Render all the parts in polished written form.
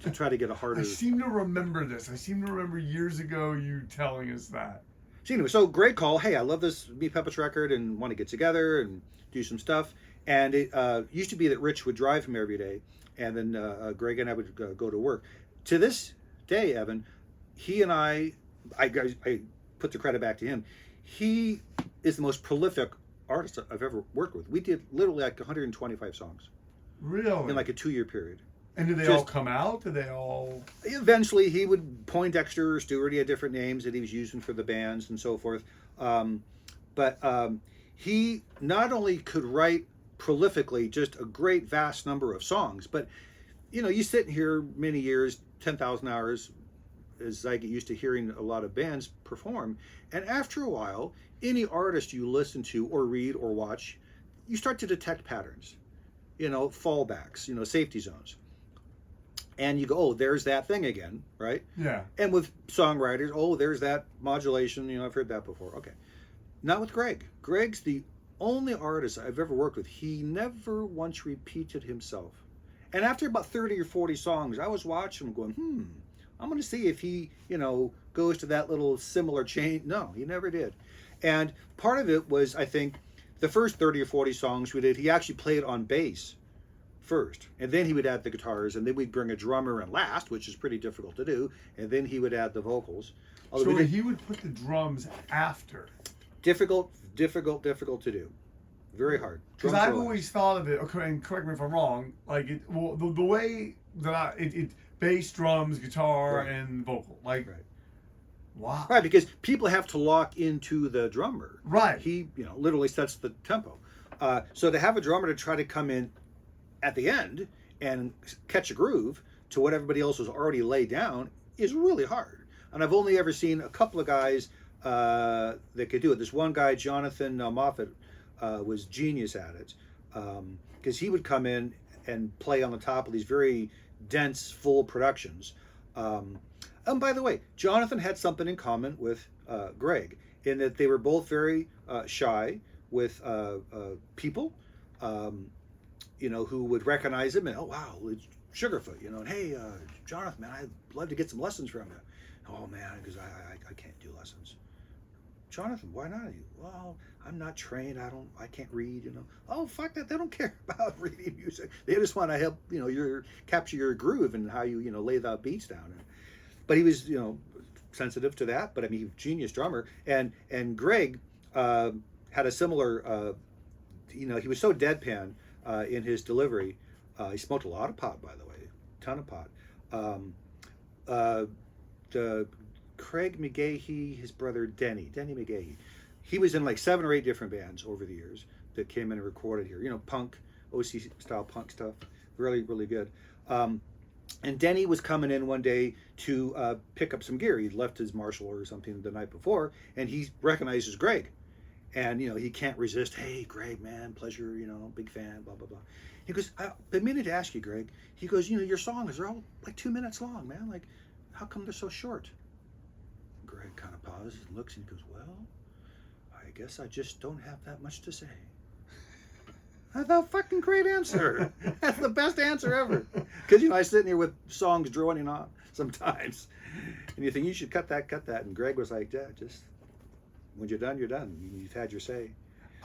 to try to get a harder. I seem to remember this. I seem to remember years ago you telling us that. So anyway, so Greg called, hey, I love this Meat Puppets record and want to get together and do some stuff. And it used to be that Rich would drive him every day, and then Greg and I would go to work. To this day, Evan, he and I put the credit back to him. He is the most prolific artist I've ever worked with. We did literally like 125 songs. Really? In like a 2-year period. And did they all come out? Did they all... Eventually, he would Poindexter or Stewart. He had different names that he was using for the bands and so forth. But he not only could write prolifically just a great, vast number of songs, but, you know, you sit here many years, 10,000 hours, as I get used to hearing a lot of bands perform. And after a while, any artist you listen to or read or watch, you start to detect patterns, you know, fallbacks, you know, safety zones. And you go, oh, there's that thing again, right? Yeah. And with songwriters, oh, there's that modulation, you know, I've heard that before. Okay. Not with Greg. Greg's the only artist I've ever worked with. He never once repeated himself. And after about 30 or 40 songs, I was watching him going, I'm going to see if he, you know, goes to that little similar chain. No, he never did. And part of it was, I think, the first 30 or 40 songs we did, he actually played on bass first, and then he would add the guitars, and then we'd bring a drummer in last, which is pretty difficult to do, and then he would add the vocals. So he would put the drums after. Difficult to do. Very hard. Because I've always thought of it, and correct me if I'm wrong, like the way that bass, drums, guitar, right, and vocal, like, right. Wow. Right, because people have to lock into the drummer. Right. He, you know, literally sets the tempo. So to have a drummer to try to come in at the end and catch a groove to what everybody else was already laid down is really hard. And I've only ever seen a couple of guys that could do it. This one guy, Jonathan Moffat, was genius at it, because he would come in and play on the top of these very dense, full productions. And by the way, Jonathan had something in common with Greg in that they were both very shy with people, you know, who would recognize him and, oh, wow, it's Sugarfoot, you know, and hey, Jonathan, man, I'd love to get some lessons from you. Oh, man, because I can't do lessons. Jonathan, why not? Well, I'm not trained. I can't read, you know. Oh, fuck that. They don't care about reading music. They just want to help, you know, capture your groove and how you, you know, lay the beats down. But he was, you know, sensitive to that. But I mean, he was a genius drummer. And Greg had a similar, you know, he was so deadpan in his delivery. He smoked a lot of pot, by the way, ton of pot. Craig McGahee, his brother Denny McGahee, he was in like 7 or 8 different bands over the years that came in and recorded here. You know, punk, OC style punk stuff, really, really good. And Denny was coming in one day to pick up some gear. He'd left his Marshall or something the night before, and he recognizes Greg. And, you know, he can't resist, hey, Greg, man, pleasure, you know, big fan, blah, blah, blah. He goes, I've been meaning to ask you, Greg. He goes, you know, your songs are all like 2 minutes long, man. Like, how come they're so short? Greg kind of pauses and looks and he goes, well, I guess I just don't have that much to say. That's a fucking great answer. That's the best answer ever. Because, you know, I sit here with songs droning on sometimes. And you think, you should cut that. And Greg was like, yeah, just, when you're done, you're done. You've had your say.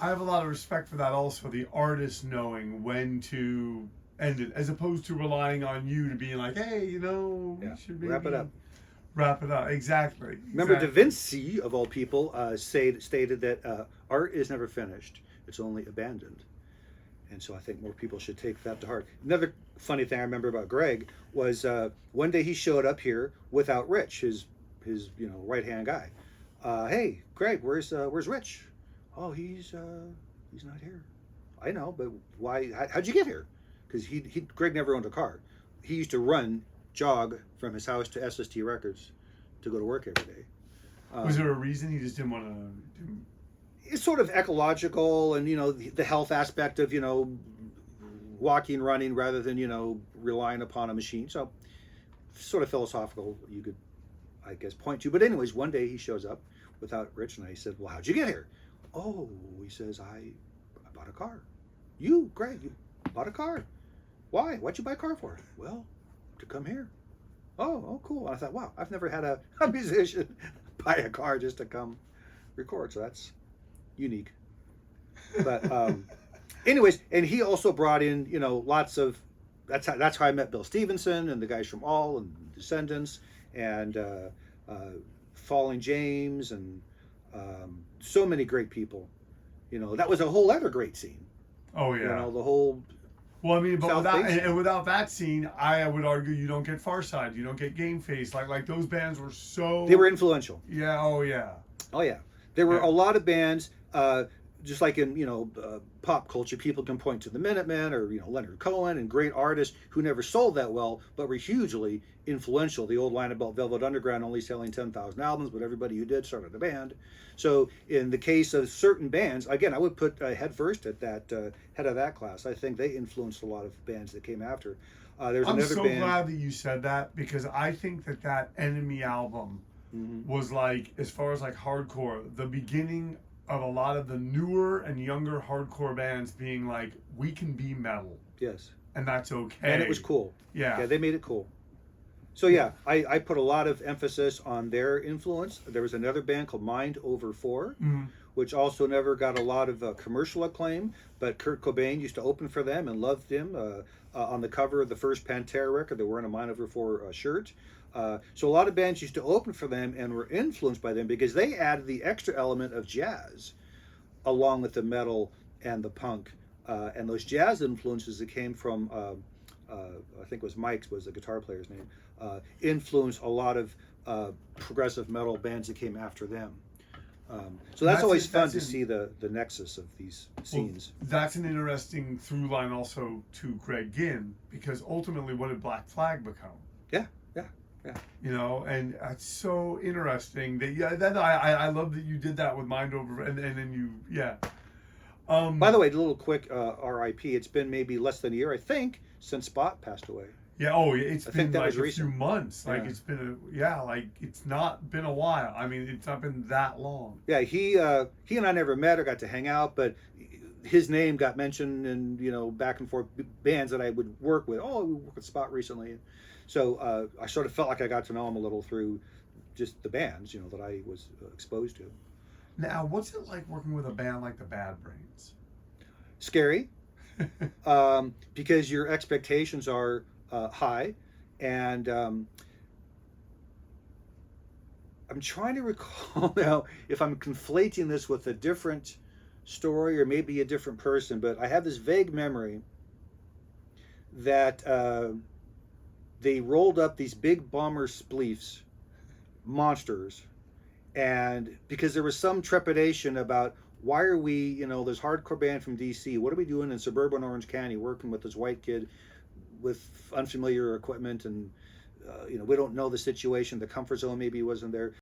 I have a lot of respect for that also, the artist knowing when to end it, as opposed to relying on you to be like, hey, you know, we should maybe wrap it up. Wrap it up, exactly. Remember, Da Vinci, of all people, stated that art is never finished, it's only abandoned. And so I think more people should take that to heart. Another funny thing I remember about Greg was one day he showed up here without Rich, his you know, right-hand guy. Hey, Greg, where's Rich? Oh, he's not here. I know, but why? How'd you get here? Because Greg never owned a car. He used to jog from his house to SST Records to go to work every day. Was there a reason he just didn't want to do? It's sort of ecological and, you know, the health aspect of, you know, walking, running rather than, you know, relying upon a machine. So sort of philosophical, you could, I guess, point to. But anyways, one day he shows up without Rich and I said, well, how'd you get here? Oh, he says, I bought a car. You, Greg, you bought a car. Why? What'd you buy a car for? Well, to come here. Oh, cool. And I thought, wow, I've never had a musician buy a car just to come record. So that's unique. But anyways, and he also brought in, lots of. That's how I met Bill Stevenson and the guys from All and Descendants and Falling James and so many great people. That was a whole other great scene. Oh yeah. The whole. Well, I mean, but South without Bay scene. and without that scene, I would argue you don't get Farside, you don't get Gameface. Like those bands were so. They were influential. Yeah. Oh yeah. Oh yeah, there were Yeah. a lot of bands. Just like in pop culture, people can point to the Minutemen or Leonard Cohen and great artists who never sold that well, but were hugely influential. The old line about Velvet Underground only selling 10,000 albums, but everybody who did started a band. So in the case of certain bands, again, I would put Head First at that head of that class. I think they influenced a lot of bands that came after. There's I'm another so band. glad that you said that because I think that Enemy album was like, as far as like hardcore, the beginning of a lot of the newer and younger hardcore bands being like, we can be metal Yes, and that's okay. and it was cool. Yeah. Yeah, they made it cool. So yeah, I put a lot of emphasis on their influence. There was another band called Mind Over 4, which also never got a lot of commercial acclaim, but Kurt Cobain used to open for them and loved him. On the cover of the first Pantera record, they were wearing a Mind Over 4 shirt. So a lot of bands used to open for them and were influenced by them because they added the extra element of jazz along with the metal and the punk. And those jazz influences that came from, I think it was Mike's was the guitar player's name, influenced a lot of progressive metal bands that came after them. So that's always fun to see the nexus of these scenes. Well, that's an interesting through line also to Greg Ginn, because ultimately what did Black Flag become? Yeah. And it's so interesting that I love that you did that with Mind Over and then you By the way, a little quick R.I.P. It's been maybe less than a year, I think, since Spot passed away. Yeah. It's I been think that like was a recent. few months. Like Yeah. it's been it's not been a while. I mean, it's not been that long. Yeah, he and I never met or got to hang out, but his name got mentioned in back and forth bands that I would work with. Oh, we worked with Spot recently, so I sort of felt like I got to know him a little through just the bands that I was exposed to. Now, what's it like working with a band like the Bad Brains? Scary, because your expectations are high, and I'm trying to recall now if I'm conflating this with a different story or maybe a different person, but I have this vague memory that they rolled up these big bomber spleefs, monsters, and because there was some trepidation about why are we, this hardcore band from DC, what are we doing in suburban Orange County working with this white kid with unfamiliar equipment and we don't know the situation, the comfort zone maybe wasn't there.